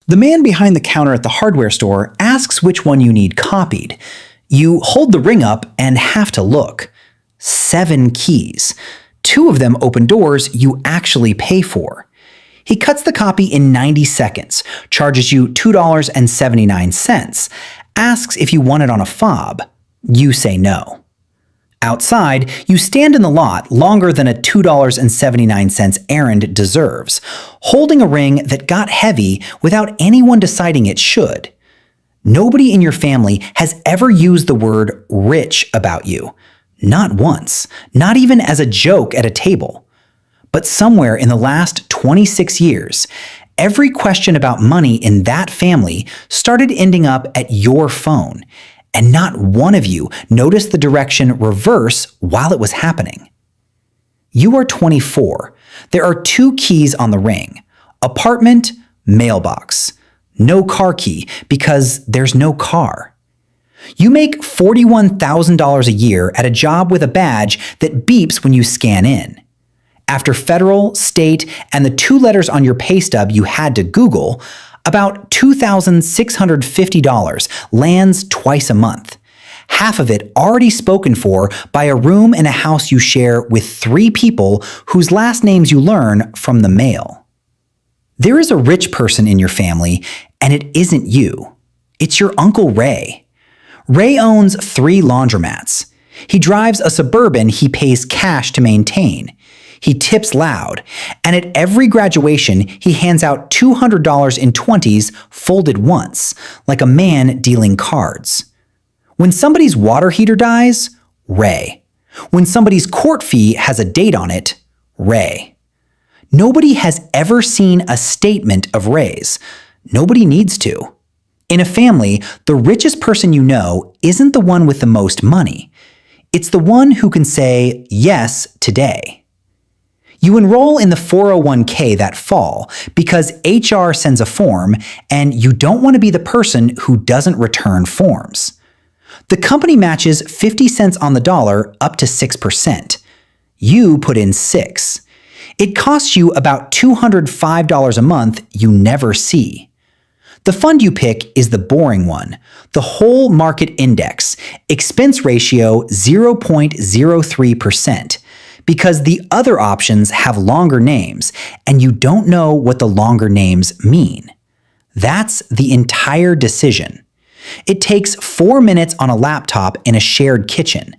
The man behind the counter at the hardware store asks which one you need copied. You hold the ring up and have to look. 7 keys. 2 of them open doors you actually pay for. He cuts the copy in 90 seconds, charges you $2.79, asks if you want it on a fob. You say no. Outside, you stand in the lot longer than a $2.79 errand deserves, holding a ring that got heavy without anyone deciding it should. Nobody in your family has ever used the word rich about you. Not once, not even as a joke at a table. But somewhere in the last 26 years, every question about money in that family started ending up at your phone, and not one of you noticed the direction reverse while it was happening. You are 24. There are 2 keys on the ring: apartment, mailbox. No car key because there's no car. You make $41,000 a year at a job with a badge that beeps when you scan in. After federal, state, and the 2 letters on your pay stub you had to Google, about $2,650 lands twice a month. Half of it already spoken for by a room in a house you share with 3 people whose last names you learn from the mail. There is a rich person in your family, and it isn't you. It's your Uncle Ray. Ray owns 3 laundromats. He drives a Suburban he pays cash to maintain. He tips loud, and at every graduation, he hands out $200 in 20s folded once, like a man dealing cards. When somebody's water heater dies, Ray. When somebody's court fee has a date on it, Ray. Nobody has ever seen a statement of Ray's. Nobody needs to. In a family, the richest person you know isn't the one with the most money. It's the one who can say yes today. You enroll in the 401k that fall because HR sends a form and you don't want to be the person who doesn't return forms. The company matches 50 cents on the dollar up to 6%. You put in 6. It costs you about $205 a month you never see. The fund you pick is the boring one, the whole market index, expense ratio 0.03%. Because the other options have longer names, and you don't know what the longer names mean. That's the entire decision. It takes 4 minutes on a laptop in a shared kitchen.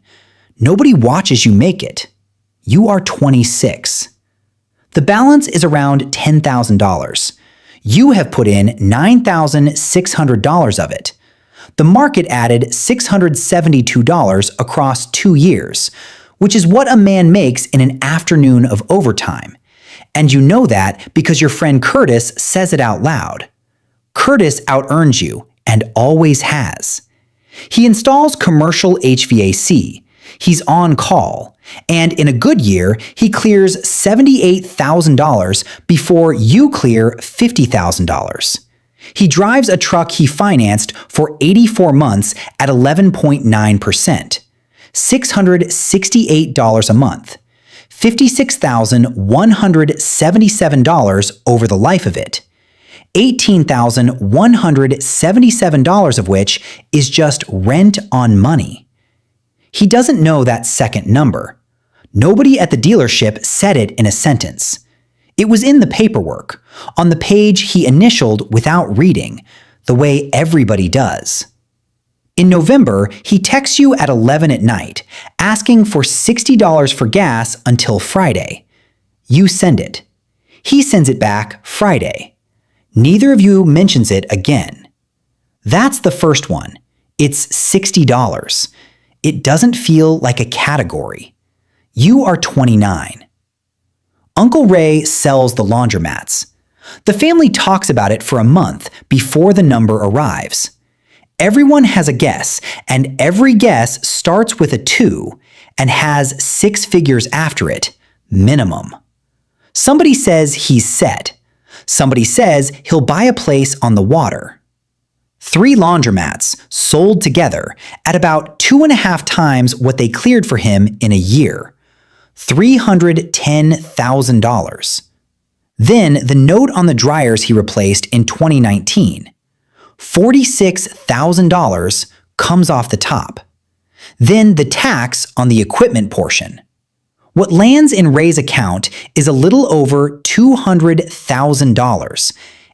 Nobody watches you make it. You are 26. The balance is around $10,000. You have put in $9,600 of it. The market added $672 across 2 years, which is what a man makes in an afternoon of overtime. And you know that because your friend Curtis says it out loud. Curtis out-earns you, and always has. He installs commercial HVAC. He's on call. And in a good year, he clears $78,000 before you clear $50,000. He drives a truck he financed for 84 months at 11.9%. $668 a month, $56,177 over the life of it, $18,177 of which is just rent on money. He doesn't know that second number. Nobody at the dealership said it in a sentence. It was in the paperwork, on the page he initialed without reading, the way everybody does. In November, he texts you at 11 at night, asking for $60 for gas until Friday. You send it. He sends it back Friday. Neither of you mentions it again. That's the first one. It's $60. It doesn't feel like a category. You are 29. Uncle Ray sells the laundromats. The family talks about it for a month before the number arrives. Everyone has a guess, and every guess starts with a 2 and has 6 figures after it, minimum. Somebody says he's set. Somebody says he'll buy a place on the water. 3 laundromats sold together at about 2.5 times what they cleared for him in a year. $310,000. Then the note on the dryers he replaced in 2019. $46,000 comes off the top. Then the tax on the equipment portion. What lands in Ray's account is a little over $200,000,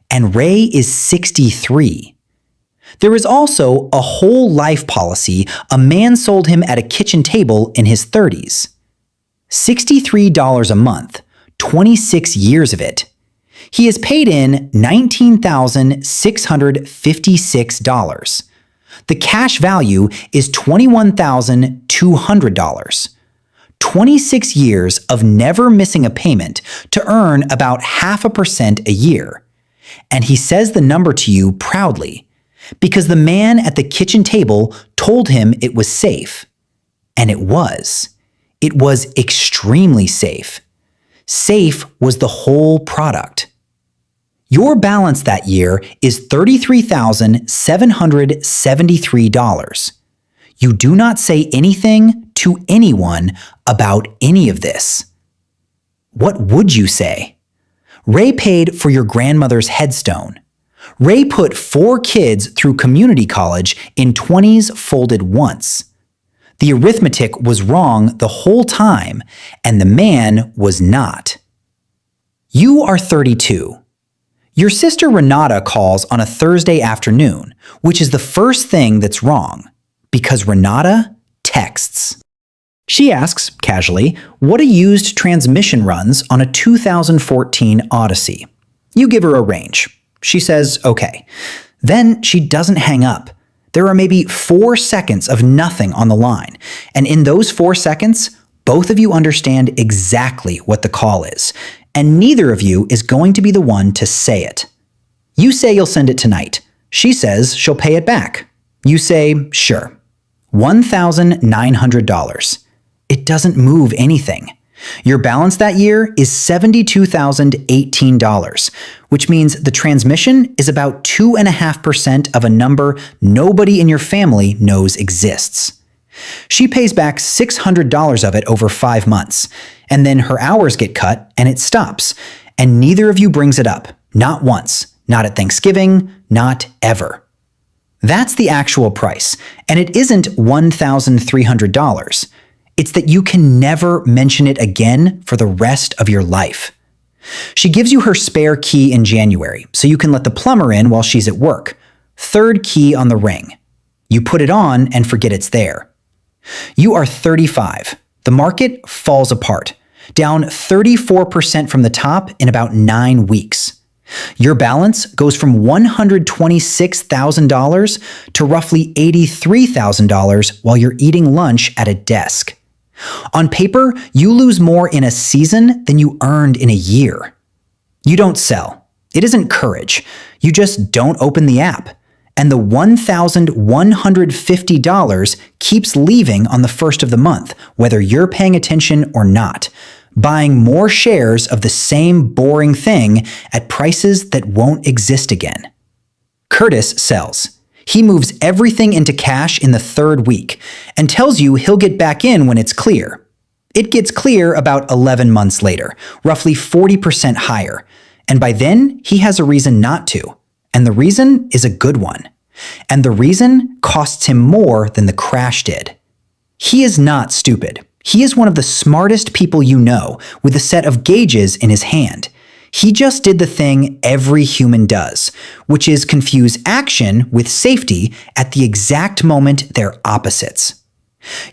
and Ray is 63. There is also a whole life policy a man sold him at a kitchen table in his 30s. $63 a month, 26 years of it. He has paid in $19,656. The cash value is $21,200. 26 years of never missing a payment to earn about 0.5% a year. And he says the number to you proudly, because the man at the kitchen table told him it was safe. And it was. It was extremely safe. Safe was the whole product. Your balance that year is $33,773. You do not say anything to anyone about any of this. What would you say? Ray paid for your grandmother's headstone. Ray put 4 kids through community college in 20s folded once. The arithmetic was wrong the whole time, and the man was not. You are 32. Your sister Renata calls on a Thursday afternoon, which is the first thing that's wrong, because Renata texts. She asks, casually, what a used transmission runs on a 2014 Odyssey. You give her a range. She says, okay. Then she doesn't hang up. There are maybe 4 seconds of nothing on the line, and in those 4 seconds, both of you understand exactly what the call is, and neither of you is going to be the one to say it. You say you'll send it tonight. She says she'll pay it back. You say, sure. $1,900. It doesn't move anything. Your balance that year is $72,018, which means the transmission is about 2.5% of a number nobody in your family knows exists. She pays back $600 of it over 5 months, and then her hours get cut and it stops, and neither of you brings it up, not once, not at Thanksgiving, not ever. That's the actual price, and it isn't $1,300. It's that you can never mention it again for the rest of your life. She gives you her spare key in January, so you can let the plumber in while she's at work. 3rd key on the ring. You put it on and forget it's there. You are 35. The market falls apart, down 34% from the top in about 9 weeks. Your balance goes from $126,000 to roughly $83,000 while you're eating lunch at a desk. On paper, you lose more in a season than you earned in a year. You don't sell. It isn't courage. You just don't open the app. And the $1,150 keeps leaving on the first of the month, whether you're paying attention or not, buying more shares of the same boring thing at prices that won't exist again. Curtis sells. He moves everything into cash in the 3rd week and tells you he'll get back in when it's clear. It gets clear about 11 months later, roughly 40% higher, and by then he has a reason not to, and the reason is a good one. And the reason costs him more than the crash did. He is not stupid. He is one of the smartest people you know, with a set of gauges in his hand. He just did the thing every human does, which is confuse action with safety at the exact moment they're opposites.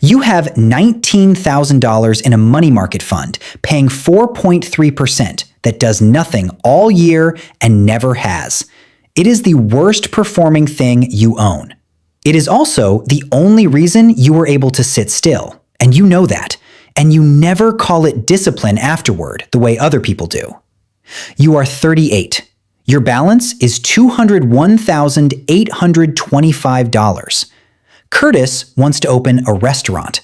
You have $19,000 in a money market fund, paying 4.3% that does nothing all year and never has. It is the worst performing thing you own. It is also the only reason you were able to sit still, and you know that, and you never call it discipline afterward the way other people do. You are 38. Your balance is $201,825. Curtis wants to open a restaurant.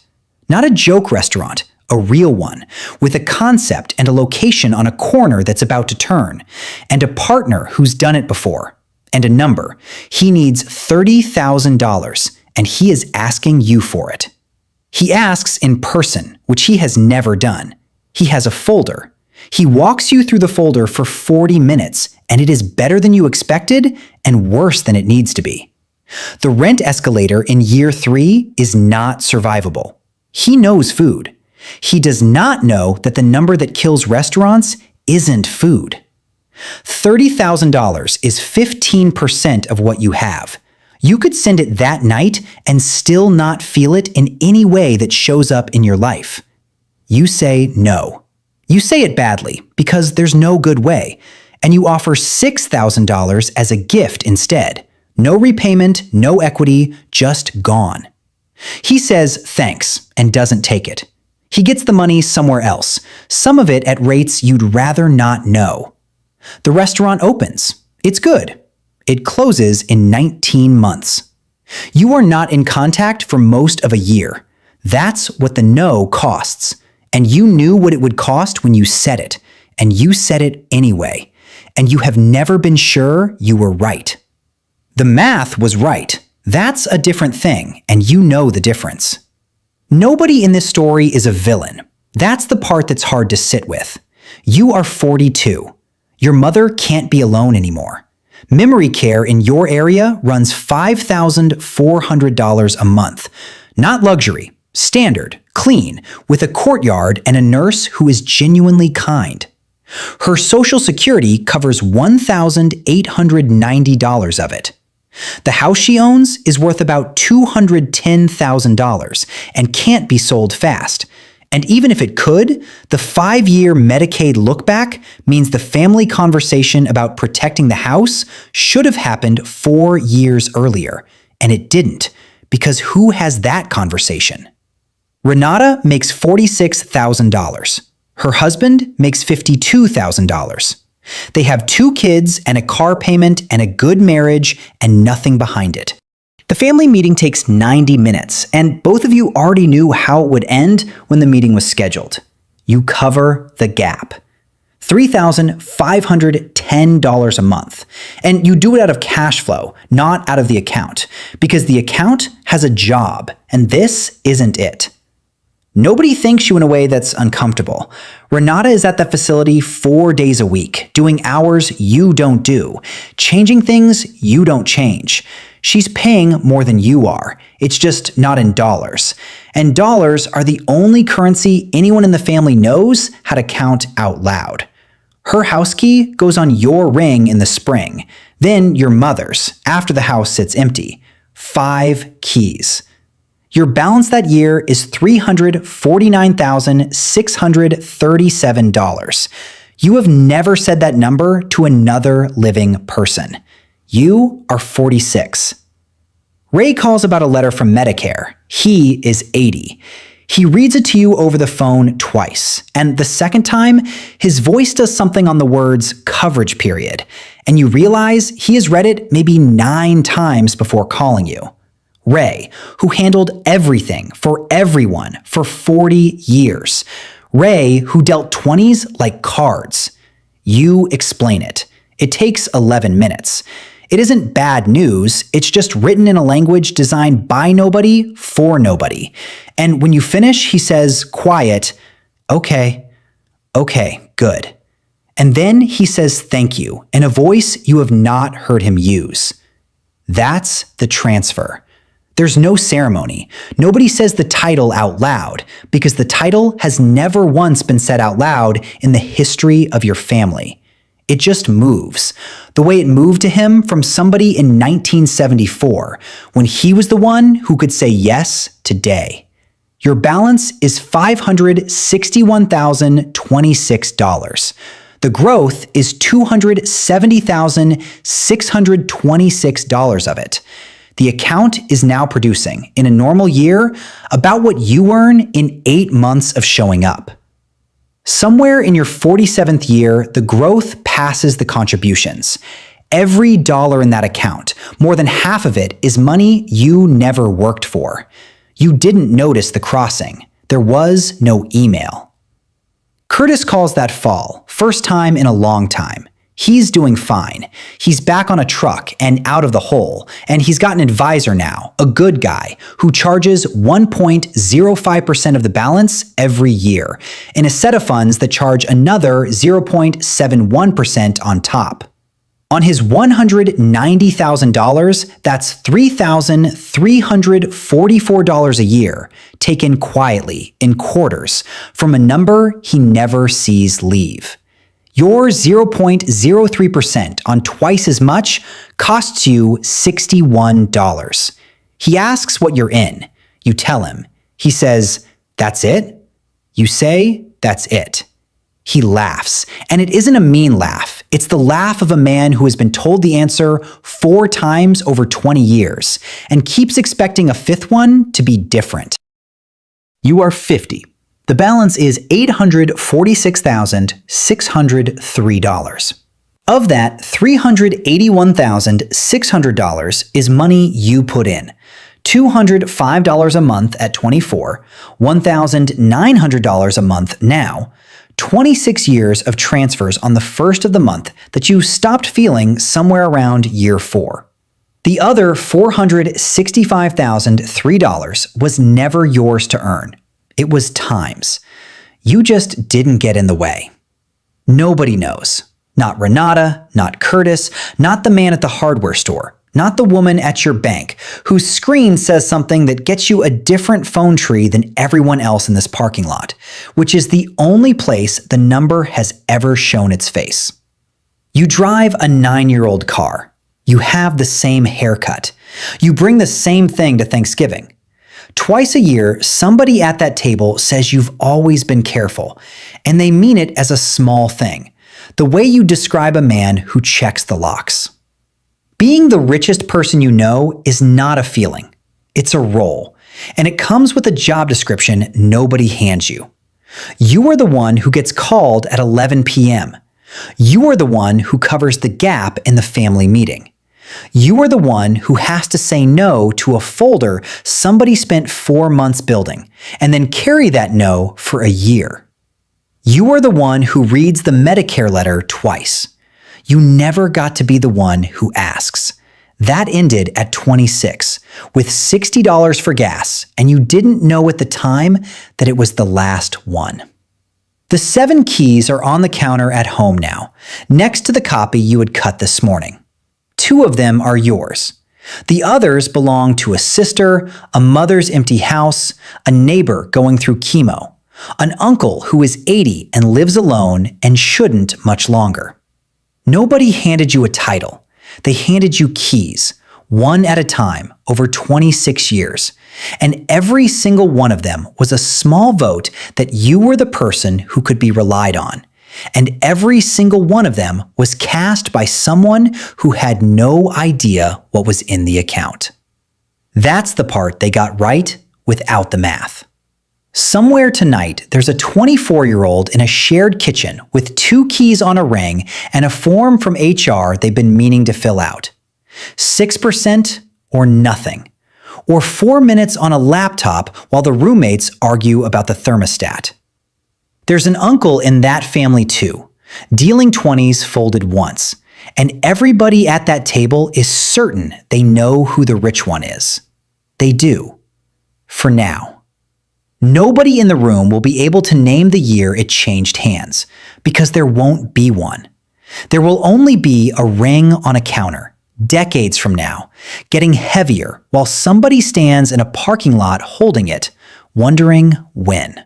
Not a joke restaurant, a real one, with a concept and a location on a corner that's about to turn, and a partner who's done it before, and a number. He needs $30,000, and he is asking you for it. He asks in person, which he has never done. He has a folder. He walks you through the folder for 40 minutes, and it is better than you expected and worse than it needs to be. The rent escalator in year 3 is not survivable. He knows food. He does not know that the number that kills restaurants isn't food. $30,000 is 15% of what you have. You could send it that night and still not feel it in any way that shows up in your life. You say no. You say it badly because there's no good way, and you offer $6,000 as a gift instead. No repayment, no equity, just gone. He says thanks and doesn't take it. He gets the money somewhere else, some of it at rates you'd rather not know. The restaurant opens. It's good. It closes in 19 months. You are not in contact for most of a year. That's what the no costs. And you knew what it would cost when you said it, and you said it anyway. And you have never been sure you were right. The math was right. That's a different thing, and you know the difference. Nobody in this story is a villain. That's the part that's hard to sit with. You are 42. Your mother can't be alone anymore. Memory care in your area runs $5,400 a month. Not luxury, standard, clean, with a courtyard and a nurse who is genuinely kind. Her Social Security covers $1,890 of it. The house she owns is worth about $210,000 and can't be sold fast. And even if it could, the 5-year Medicaid lookback means the family conversation about protecting the house should have happened 4 years earlier. And it didn't, because who has that conversation? Renata makes $46,000. Her husband makes $52,000. They have 2 kids and a car payment and a good marriage and nothing behind it. The family meeting takes 90 minutes, and both of you already knew how it would end when the meeting was scheduled. You cover the gap. $3,510 a month. And you do it out of cash flow, not out of the account, because the account has a job, and this isn't it. Nobody thanks you in a way that's uncomfortable. Renata is at that facility 4 days a week, doing hours you don't do, changing things you don't change. She's paying more than you are. It's just not in dollars. And dollars are the only currency anyone in the family knows how to count out loud. Her house key goes on your ring in the spring, then your mother's after the house sits empty. 5 keys. Your balance that year is $349,637. You have never said that number to another living person. You are 46. Ray calls about a letter from Medicare. He is 80. He reads it to you over the phone twice, and the second time, his voice does something on the words coverage period, and you realize he has read it maybe 9 times before calling you. Ray, who handled everything for everyone for 40 years. Ray, who dealt 20s like cards. You explain it. It takes 11 minutes. It isn't bad news, it's just written in a language designed by nobody for nobody. And when you finish, he says, quiet, okay, good. And then he says thank you in a voice you have not heard him use. That's the transfer. There's no ceremony. Nobody says the title out loud because the title has never once been said out loud in the history of your family. It just moves. The way it moved to him from somebody in 1974 when he was the one who could say yes today. Your balance is $561,026. The growth is $270,626 of it. The account is now producing, in a normal year, about what you earn in 8 months of showing up. Somewhere in your 47th year, the growth passes the contributions. Every dollar in that account, more than half of it, is money you never worked for. You didn't notice the crossing. There was no email. Curtis calls that fall, first time in a long time. He's doing fine. He's back on a truck and out of the hole, and he's got an advisor now, a good guy, who charges 1.05% of the balance every year, in a set of funds that charge another 0.71% on top. On his $190,000, that's $3,344 a year, taken quietly, in quarters, from a number he never sees leave. Your 0.03% on twice as much costs you $61. He asks what you're in. You tell him. He says, "That's it?" You say, "That's it." He laughs, and it isn't a mean laugh. It's the laugh of a man who has been told the answer 4 times over 20 years and keeps expecting a fifth one to be different. You are 50. The balance is $846,603. Of that, $381,600 is money you put in. $205 a month at 24, $1,900 a month now, 26 years of transfers on the first of the month that you stopped feeling somewhere around year 4. The other $465,003 was never yours to earn. It was Time's. You just didn't get in the way. Nobody knows. Not Renata, not Curtis, not the man at the hardware store, not the woman at your bank, whose screen says something that gets you a different phone tree than everyone else in this parking lot, which is the only place the number has ever shown its face. You drive a 9-year-old car. You have the same haircut. You bring the same thing to Thanksgiving. Twice a year, somebody at that table says you've always been careful, and they mean it as a small thing, the way you describe a man who checks the locks. Being the richest person you know is not a feeling. It's a role, and it comes with a job description nobody hands you. You are the one who gets called at 11 p.m. You are the one who covers the gap in the family meeting. You are the one who has to say no to a folder somebody spent 4 months building, and then carry that no for a year. You are the one who reads the Medicare letter twice. You never got to be the one who asks. That ended at 26, with $60 for gas, and you didn't know at the time that it was the last one. The 7 keys are on the counter at home now, next to the copy you had cut this morning. 2 of them are yours. The others belong to a sister, a mother's empty house, a neighbor going through chemo, an uncle who is 80 and lives alone and shouldn't much longer. Nobody handed you a title. They handed you keys, one at a time, over 26 years. And every single one of them was a small vote that you were the person who could be relied on. And every single one of them was cast by someone who had no idea what was in the account. That's the part they got right without the math. Somewhere tonight, there's a 24-year-old in a shared kitchen with 2 keys on a ring and a form from HR they've been meaning to fill out. 6% or nothing. Or 4 minutes on a laptop while the roommates argue about the thermostat. There's an uncle in that family too, dealing 20s folded once, and everybody at that table is certain they know who the rich one is. They do. For now. Nobody in the room will be able to name the year it changed hands, because there won't be one. There will only be a ring on a counter, decades from now, getting heavier while somebody stands in a parking lot holding it, wondering when.